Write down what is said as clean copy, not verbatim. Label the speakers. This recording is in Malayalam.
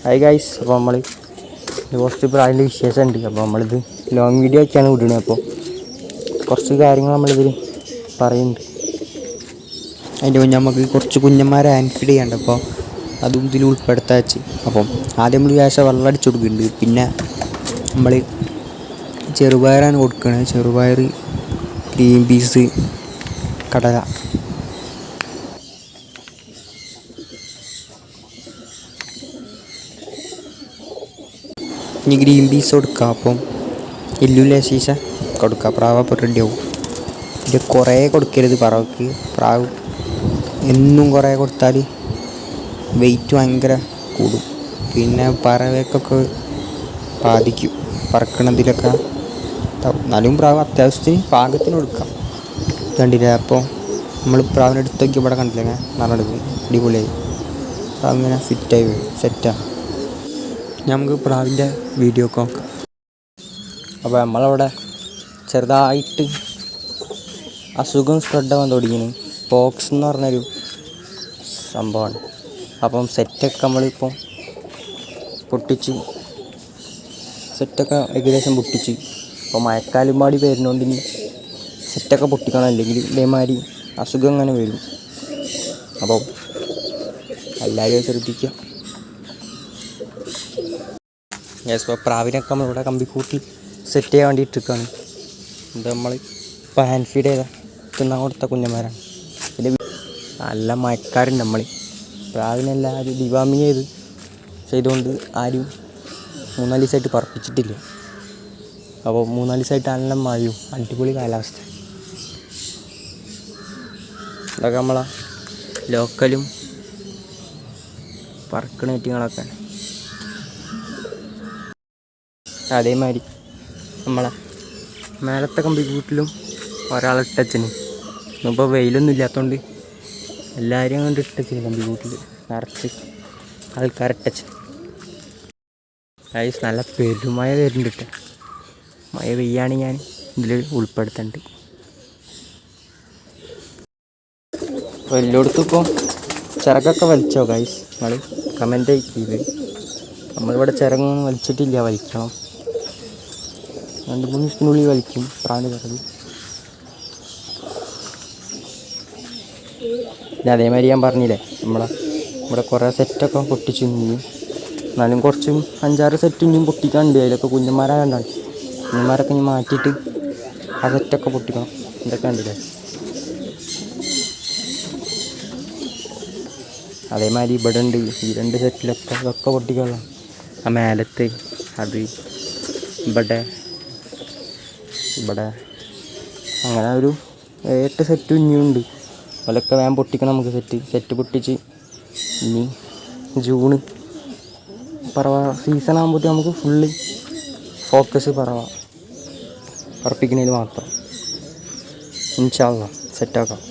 Speaker 1: ഹായ് ഗൈസ്, അപ്പോൾ നമ്മൾ കുറച്ച് പ്രായത്തിൻ്റെ വിശേഷമുണ്ട്. അപ്പോൾ നമ്മളിത് ലോങ് വീഡിയോ ഒക്കെയാണ് വിടുന്നത്. അപ്പോൾ കുറച്ച് കാര്യങ്ങൾ നമ്മളിതിൽ പറയുന്നുണ്ട്.
Speaker 2: അതിൻ്റെ മുന്നേ നമുക്ക് കുറച്ച് കുഞ്ഞന്മാരെ ആൻഫീഡ് ചെയ്യാണ്ട്, അപ്പോൾ അതും ഇതിൽ ഉൾപ്പെടുത്താൻ വെച്ച്. അപ്പം ആദ്യം നമ്മൾ വിചാരിച്ച വെള്ളം അടിച്ചു കൊടുക്കുന്നുണ്ട്. പിന്നെ നമ്മൾ ചെറുപയറാണ് കൊടുക്കുന്നത്. ചെറുപയർ, ഗ്രീൻ പീസ്, കടല. ഇനി ഗ്രീൻ പീസ് കൊടുക്കുക. അപ്പം എല്ലുമില്ല ശീശ കൊടുക്കുക. പ്രാവ് അപ്പോൾ റെഡിയാവും. ഇത് കുറേ കൊടുക്കരുത് പറവക്ക്. പ്രാവ് എന്നും കുറേ കൊടുത്താൽ വെയിറ്റ് ഭയങ്കര കൂടും. പിന്നെ പറവയ്ക്കൊക്കെ ബാധിക്കും, പറക്കണതിലൊക്കെ. എന്നാലും പ്രാവ് അത്യാവശ്യത്തിന് പാകത്തിന് കൊടുക്കാം. കണ്ടില്ലേ? അപ്പോൾ നമ്മൾ പ്രാവിനെ എടുത്ത് നോക്കി ഇവിടെ കണ്ടില്ലേ, നടക്കും അടിപൊളിയായി. പ്രാവ് ഇങ്ങനെ ഫിറ്റായി വരും, സെറ്റാണ്. നമുക്ക് പ്രാവിൻ്റെ വീഡിയോ ഒക്കെ നോക്കാം.
Speaker 1: അപ്പോൾ നമ്മളവിടെ ചെറുതായിട്ട് അസുഖം സ്പ്രെഡാവാൻ തുടങ്ങിയാണ്. പോക്സ് എന്ന് പറഞ്ഞൊരു സംഭവമാണ്. അപ്പം സെറ്റൊക്കെ നമ്മളിപ്പോൾ പൊട്ടിച്ച്, സെറ്റൊക്കെ ഏകദേശം പൊട്ടിച്ച്. അപ്പോൾ മഴക്കാലം പാടി വരുന്നതുകൊണ്ട് ഇനി സെറ്റൊക്കെ പൊട്ടിക്കണം, അല്ലെങ്കിൽ ഇതേമാതിരി അസുഖം അങ്ങനെ വരും. അപ്പോൾ എല്ലാവരും ശ്രദ്ധിക്കുക. ഇപ്പോൾ പ്രാവിനൊക്കെ നമ്മളിവിടെ കമ്പിക്കൂട്ടി സെറ്റ് ചെയ്യാൻ വേണ്ടിയിട്ടിരിക്കുകയാണ്. ഇത് നമ്മൾ ഇപ്പോൾ ഹാൻഡ് ഫീഡ് ചെയ്താൽ തിന്നാൻ കൊടുത്ത കുഞ്ഞന്മാരാണ്. പിന്നെ നല്ല മഴക്കാരുണ്ട്. നമ്മൾ പ്രാവിനെല്ലാവരും ഡിവാമിങ് ചെയ്തുകൊണ്ട് ആരും 3-4 ദിവസമായിട്ട് പറപ്പിച്ചിട്ടില്ല. അപ്പോൾ 3-4 ദിവസമായിട്ട് നല്ല മഴയും അടിപൊളി കാലാവസ്ഥ. ഇതൊക്കെ നമ്മളെ ലോക്കലും പറക്കണ ഐറ്റങ്ങളൊക്കെ. അതേമാതിരി നമ്മളെ മേലത്തെ കമ്പിക്കൂട്ടിലും ഒരാളിട്ടച്ചന്. ഇന്നിപ്പോൾ വെയിലൊന്നും ഇല്ലാത്തതുകൊണ്ട് എല്ലാവരും കൊണ്ട് ഇട്ടച്ചന്. കമ്പിക്കൂട്ടിൽ നിറച്ച് ആൾക്കാരിട്ടച്ചന്. ഗൈസ്, നല്ല പെരുമഴ വരുന്നുണ്ട്. മഴ പെയ്യാണ് ഞാൻ ഇതിൽ ഉൾപ്പെടുത്തുന്നുണ്ട്. അപ്പോൾ എല്ലായിടത്തും ഇപ്പോൾ ചിറകൊക്കെ വലിച്ചോ ഗൈസ്? നിങ്ങൾ കമൻ്റ് ചെയ്ത്. നമ്മളിവിടെ ചിറകൊന്നും വലിച്ചിട്ടില്ല, വലിക്കണം. 2-3 ദിവസത്തിനുള്ളിൽ വലിക്കും പ്രാവിൻ്റെ ചിറക്. പിന്നെ അതേമാതിരി ഞാൻ പറഞ്ഞില്ലേ, ഇവിടെ കുറേ സെറ്റൊക്കെ പൊട്ടിച്ചു നിന്നു. എന്നാലും കുറച്ചും 5-6 സെറ്റ് ഇനിയും പൊട്ടിക്കാനുണ്ട്. അതിലൊക്കെ കുഞ്ഞന്മാരായതുകൊണ്ടാണ്. കുഞ്ഞന്മാരൊക്കെ ഇനി മാറ്റിയിട്ട് ആ സെറ്റൊക്കെ പൊട്ടിക്കണം. ഇതൊക്കെ ഉണ്ടല്ലേ. അതേമാതിരി ഇവിടെ ഉണ്ട് ഈ 2 സെറ്റിലൊക്കെ ഇതൊക്കെ പൊട്ടിക്കാനുള്ള. ആ മേലത്ത് അത് ഇവിടെ അങ്ങനെ ഒരു 8 സെറ്റ് ഇനിയുണ്ട്. അതിലൊക്കെ വേഗം പൊട്ടിക്കണം നമുക്ക്. സെറ്റ് പൊട്ടിച്ച് ഇനി ജൂണ് പറവ സീസൺ ആകുമ്പോഴത്തേക്ക് നമുക്ക് ഫുള്ള് ഫോക്കസ് പറപ്പിക്കുന്നതിൽ മാത്രം. ഇൻഷാ അല്ലാഹ് സെറ്റാക്കാം.